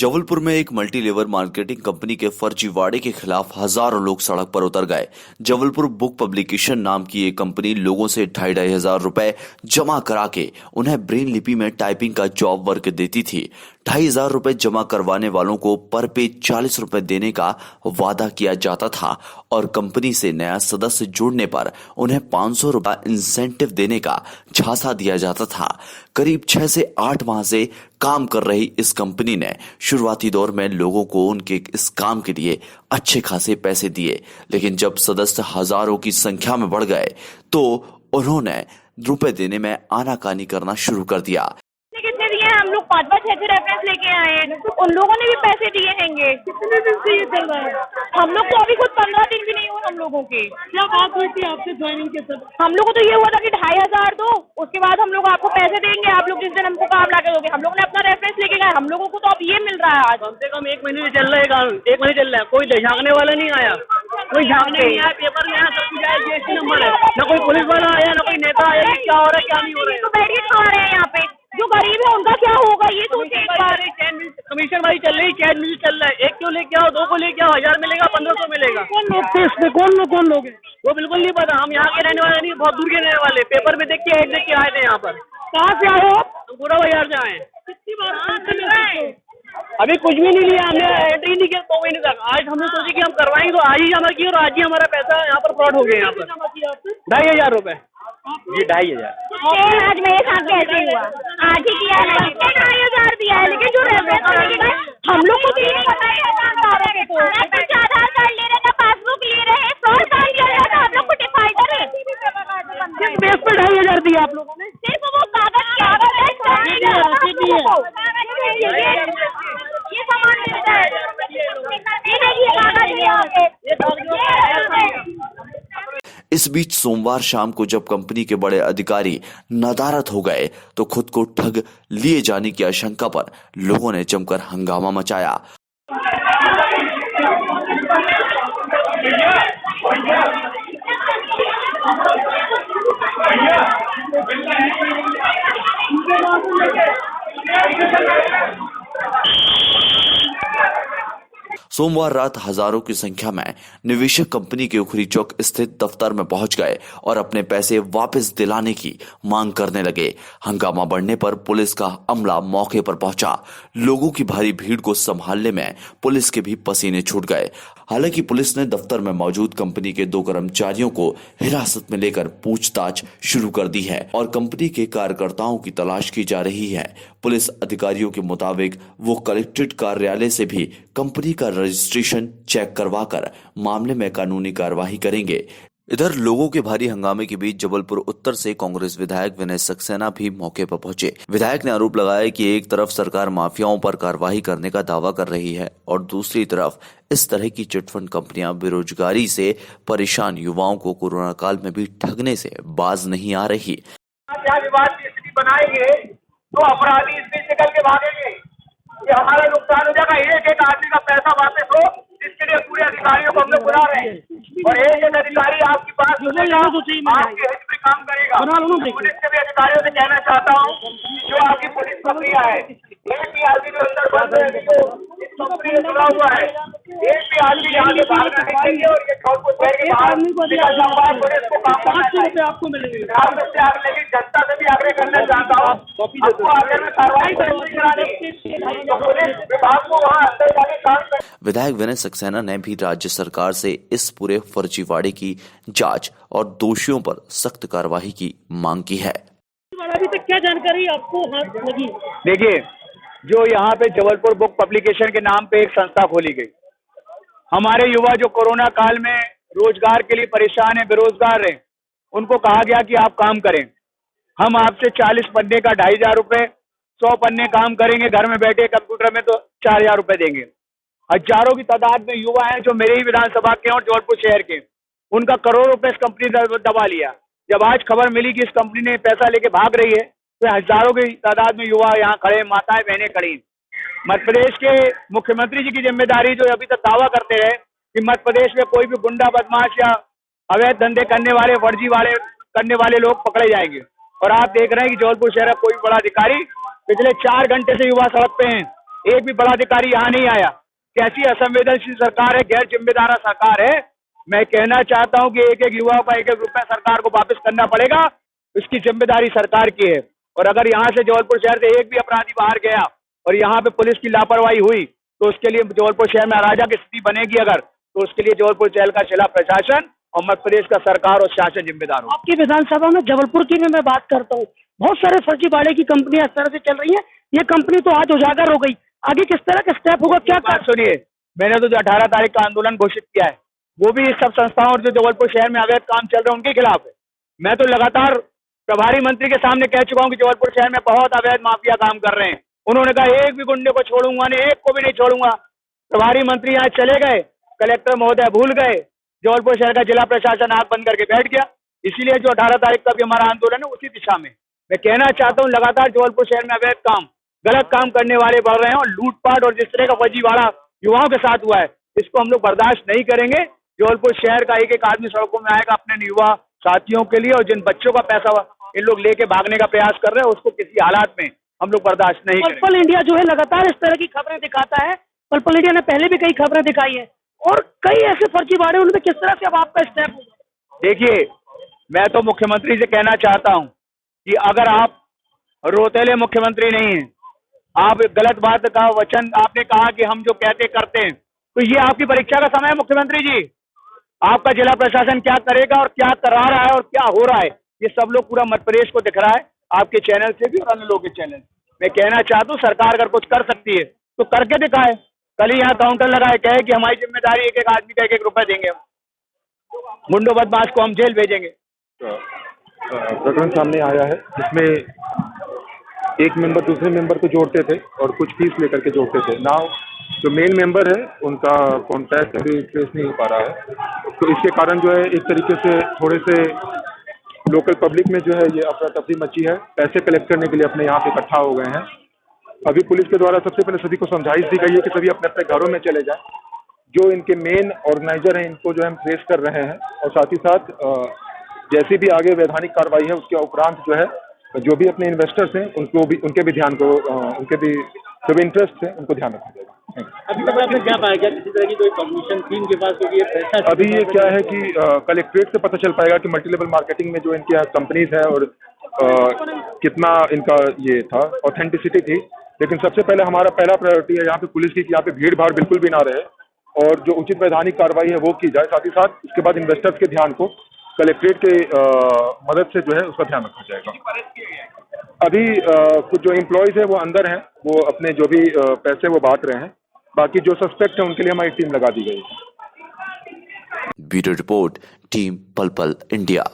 जबलपुर में एक multi level marketing company के फर्जीवाड़े के खिलाफ हजारों लोग सड़क पर उतर गए। जबलपुर बुक पब्लिकेशन नाम की एक कंपनी लोगों से 2,500 रुपए जमा करा के उन्हें ब्रेन लिपि में टाइपिंग का जॉब वर्क देती थी। 2,500 रुपए जमा करवाने वालों को पर पेज 40 रुपए देने का वादा किया जाता था और कंपनी से नया सदस्य जोड़ने पर उन्हें 500 रुपए इंसेंटिव देने का झांसा दिया जाता था। करीब 6 से 8 माह से काम कर रही इस कंपनी ने शुरुआती दौर में लोगों को उनके इस काम के लिए अच्छे खासे पैसे दिए, लेकिन जब सदस्य हजारों की संख्या में बढ़ गए तो उन्होंने रुपए देने में आनाकानी करना शुरू कर दिया। कितने दिए हैं? हम लोग 5-5 6 रेफरेंस लेके आए हैं, तो उन लोगों ने भी पैसे दिए हैंगे। कितने दिन से ये चल रहा है? हम लोग को अभी कुछ 15 दिन भी नहीं हुए हम लोगों के। क्या बात हुई थी आपसे ज्वाइनिंग के समय? हम लोग को तो ये हुआ था कि 2,500 दो, उसके बाद हम लोग आपको पैसे देंगे, आप लोग जिस दिन हमको काम ला के दोगे। हम लोग ने अपना रेफरेंस लेके गए, हम लोगों को तो अब ये मिल रहा है। आज कम से कम 1 महीने से चल रहा है काम, 1 महीने चल रहा है, कोई झांकने वाला नहीं आया, कोई झांकने नहीं आया। पेपर में आया, सब कुछ आया, जीएसटी नंबर है, ना कोई पुलिस वाला आया, ना कोई नेता आया। क्या हो रहा है, क्या नहीं हो रहा है? तो बैरियर खा रहे हैं यहाँ पे, जो गरीब है उनका क्या होगा ये सोचिए एक बार। कमीशन वाली चल रही, चैन मिल चल रहा है। 1 क्यों लेके आओ, 2 को लेके आओ, 1000 मिलेगा, 1500 मिलेगा। कौन लोग थे इसमें? कौन लोग हैं? वो बिल्कुल नहीं पता। हम यहाँ के रहने वाले नहीं, बहुत दूर के रहने वाले। पेपर में देख के आए थे यहाँ पर। कहाँ से आए हो आप? पूरा बाजार से आए। कितनी बार? अभी कुछ भी नहीं लिया हमने, एंट्री नहीं किया 2 महीने तक। आज हमने सोचे कि हम करवाएंगे, तो आज ही जमा किया और आज ही हमारा पैसा यहाँ पर फ्रॉड हो गया। यहाँ पर 2,500 रुपए जी, 2,500। आज मेरे साथ कैसे हुआ? आज ही किया है, 2,500 दिया है, लेकिन जो रेफरेंस हम लोग को भी ये पता है आधार कार्ड ले रहे थे, पासबुक ले रहे हैं, फ्रॉड काम किया जा रहा है। हम लोग को डिफाल्टर है। किस बेस पे 2,500 दिया आप लोगों ने? सिर्फ वो कागज ये सामान मिलता है, ये कागज इस बीच सोमवार शाम को जब कंपनी के बड़े अधिकारी नदारद हो गए तो खुद को ठग लिए जाने की आशंका पर लोगों ने जमकर हंगामा मचाया। सोमवार रात हजारों की संख्या में निवेशक कंपनी के उखरी चौक स्थित दफ्तर में पहुंच गए और अपने पैसे वापस दिलाने की मांग करने लगे। हंगामा बढ़ने पर पुलिस का अमला मौके पर पहुंचा। लोगों की भारी भीड़ को संभालने में पुलिस के भी पसीने छूट गए। हालांकि पुलिस ने दफ्तर में मौजूद कंपनी के 2 कर्मचारियों को हिरासत में लेकर पूछताछ शुरू कर दी है और कंपनी के कार्यकर्ताओं की तलाश की जा रही है। पुलिस अधिकारियों के मुताबिक वो कलेक्ट्रेट कार्यालय से भी कंपनी का रजिस्ट्रेशन चेक करवाकर मामले में कानूनी कार्यवाही करेंगे। इधर लोगों के भारी हंगामे के बीच जबलपुर उत्तर से कांग्रेस विधायक विनय सक्सेना भी मौके पर पहुंचे। विधायक ने आरोप लगाया कि एक तरफ सरकार माफियाओं पर कार्रवाई करने का दावा कर रही है और दूसरी तरफ इस तरह की चिटफंड कंपनियां बेरोजगारी से परेशान युवाओं को कोरोना काल में भी ठगने से बाज नहीं आ रही। क्या विवाद की स्थिति बनाएंगे तो अपराधी इसमें निकल के भागेंगे, ये हमारा नुकसान हो जाएगा। एक आदमी का पैसा वापस हो, इसके लिए पूरे अधिकारियों को हम लोग बुला रहे हैं और एक अधिकारी आपकी बात सुनेगा, आपके हित में काम करेगा। पुलिस के भी अधिकारियों से कहना चाहता हूँ, जो आपकी पुलिस प्रक्रिया है, एक भी आदमी जो अंदर बंद है, इस कंपनी में जुड़ा हुआ है, एक भी आदमी यहाँ से भागना नहीं चाहिए और ये जौनपुर शहर के बाहर पुलिस को काम करना चाहिए। आपको मिलेंगे लेकिन जनता से भी आग्रह करना चाहता हूँ, आपको आगे में कार्रवाई करानी तो पुलिस विभाग को वहाँ अंदर जाके काम कर। विधायक विनय सक्सेना ने भी राज्य सरकार से इस पूरे फर्जीवाड़े की जांच और दोषियों पर सख्त कार्रवाई की मांग की है। अभी तक क्या जानकारी आपको हाथ लगी? देखिए, जो यहाँ पे जबलपुर बुक पब्लिकेशन के नाम पे एक संस्था खोली गई, हमारे युवा जो कोरोना काल में रोजगार के लिए परेशान है, बेरोजगार है, उनको कहा गया कि आप काम करें। हम आपसे 40 पन्ने का 2,500 रुपए, 100 पन्ने काम करेंगे घर में बैठे कंप्यूटर में तो 4,000 रुपए देंगे। हजारों की तादाद में युवा हैं जो मेरे ही विधानसभा के और जबलपुर शहर के, उनका करोड़ों रुपए इस कंपनी ने दबा लिया। जब आज खबर मिली कि इस कंपनी ने पैसा लेके भाग रही है तो हजारों की तादाद में युवा यहाँ खड़े, माताएं बहनें खड़ी। मध्य प्रदेश के मुख्यमंत्री जी की जिम्मेदारी जो अभी तक दावा करते रहे कि मध्य प्रदेश में कोई भी गुंडा बदमाश या अवैध धंधे करने वाले, फर्जी वाले करने वाले लोग पकड़े जाएंगे, और आप देख रहे हैं कि जबलपुर शहर का कोई बड़ा अधिकारी पिछले 4 घंटे से युवा सड़क पे हैं। एक भी बड़ा अधिकारी यहाँ नहीं आया। कैसी असंवेदनशील सरकार है, गैर जिम्मेदार सरकार है। मैं कहना चाहता हूँ कि एक एक युवा का एक एक रुपया सरकार को वापस करना पड़ेगा, इसकी जिम्मेदारी सरकार की है। और अगर यहाँ से जबलपुर शहर से एक भी अपराधी बाहर गया और यहाँ पे पुलिस की लापरवाही हुई तो उसके लिए जबलपुर शहर में अराजक की स्थिति बनेगी। अगर तो उसके लिए जबलपुर शहर का जिला प्रशासन और मध्य प्रदेश का सरकार और शासन जिम्मेदार हो। आपकी विधानसभा में जबलपुर की मैं बात करता हूँ, बहुत सारे फर्जीवाड़े की कंपनियां इस तरह से चल रही हैं। ये कंपनी तो आज उजागर हो गई, आगे किस तरह का स्टेप होगा, क्या बात सुनिए, मैंने तो जो 18 तारीख का आंदोलन घोषित किया है वो भी इस सब संस्थाओं और जो जबलपुर शहर में अवैध काम चल रहे हैं उनके खिलाफ है। मैं तो लगातार प्रभारी मंत्री के सामने कह चुका हूं कि जबलपुर शहर में बहुत अवैध माफिया काम कर रहे हैं। उन्होंने कहा एक भी गुंडे को छोड़ूंगा नहीं, एक को भी नहीं छोड़ूंगा। प्रभारी मंत्री यहाँ चले गए, कलेक्टर महोदय भूल गए, जबलपुर शहर का जिला प्रशासन आंख बंद करके बैठ गया। इसीलिए जो 18 तारीख का भी हमारा आंदोलन है उसी दिशा में। मैं कहना चाहता हूँ लगातार जबलपुर शहर में अवैध काम, गलत काम करने वाले बढ़ रहे हैं और लूटपाट और जिस तरह का फर्जीवाड़ा युवाओं के साथ हुआ है इसको हम लोग बर्दाश्त नहीं करेंगे। जबलपुर शहर का एक एक आदमी सड़कों में आएगा अपने युवा साथियों के लिए, और जिन बच्चों का पैसा इन लोग लेके भागने का प्रयास कर रहे हैं उसको किसी हालात में हम लोग बर्दाश्त नहीं करेंगे। पर्पल इंडिया जो है लगातार इस तरह की खबरें दिखाता है। पर्पल इंडिया ने पहले भी कई खबरें दिखाई है और कई ऐसे फर्जीवाड़े, उनमें किस तरह से अब आपका स्टेप होगा? देखिए, मैं तो मुख्यमंत्री से कहना चाहता हूं कि अगर आप रोतेले मुख्यमंत्री नहीं हैं, आप गलत बात का वचन आपने कहा कि हम जो कहते करते हैं, तो ये आपकी परीक्षा का समय है मुख्यमंत्री जी। आपका जिला प्रशासन क्या करेगा और क्या करा रहा है और क्या हो रहा है ये सब लोग पूरा मध्य प्रदेश को दिख रहा है, आपके चैनल से भी और अन्य लोगों के चैनल से। मैं कहना चाहता हूँ सरकार अगर कुछ कर सकती है तो करके दिखाए। कल ही यहाँ काउंटर लगाए, कहे कि हमारी जिम्मेदारी एक एक आदमी का एक एक रुपया देंगे, हम मुंडो बदमाश को हम जेल भेजेंगे। प्रकरण सामने आया है जिसमें एक मेंबर दूसरे मेंबर को जोड़ते थे और कुछ फीस लेकर के जोड़ते थे। नाउ जो मेन मेंबर है उनका कॉन्टैक्ट अभी ट्रेस नहीं हो पा रहा है, तो इसके कारण जो है एक तरीके से थोड़े से लोकल पब्लिक में जो है ये अफरा तफरी मची है। पैसे कलेक्ट करने के लिए अपने यहाँ पे इकट्ठा हो गए हैं। अभी पुलिस के द्वारा सबसे पहले सभी को समझाइश दी गई है कि सभी अपने अपने घरों में चले जाएं। जो इनके मेन ऑर्गेनाइजर हैं इनको जो है हम ट्रेस कर रहे हैं, और साथ ही साथ जैसी भी आगे वैधानिक कार्रवाई है उसके उपरांत जो है जो भी अपने इन्वेस्टर्स हैं उनको भी उनके भी ध्यान को उनके भी जो भी इंटरेस्ट है उनको ध्यान रखा जाएगा। अभी तक आपने क्या पाया, क्या किसी तरह की कोई परमिशन थी इनके पास? क्योंकि ये पैसा अभी ये क्या है कि कलेक्ट्रेट से पता चल पाएगा कि मल्टी लेवल मार्केटिंग में जो इनके यहाँ कंपनीज है और कितना इनका ये था, ऑथेंटिसिटी थी। लेकिन सबसे पहले हमारा पहला प्रायोरिटी है यहाँ पे पुलिस की कि यहाँ पे भीड़ भाड़ बिल्कुल भी ना रहे और जो उचित वैधानिक कार्रवाई है वो की जाए। साथ ही साथ उसके बाद इन्वेस्टर्स के ध्यान को कलेक्ट्रेट के मदद से जो है उसका ध्यान रखा जाएगा। अभी कुछ जो एम्प्लॉयज है वो अंदर हैं, वो अपने जो भी पैसे वो बांट रहे हैं। बाकी जो सस्पेक्ट है उनके लिए हमारी टीम लगा दी गई है। ब्यूरो रिपोर्ट, टीम पल पल इंडिया।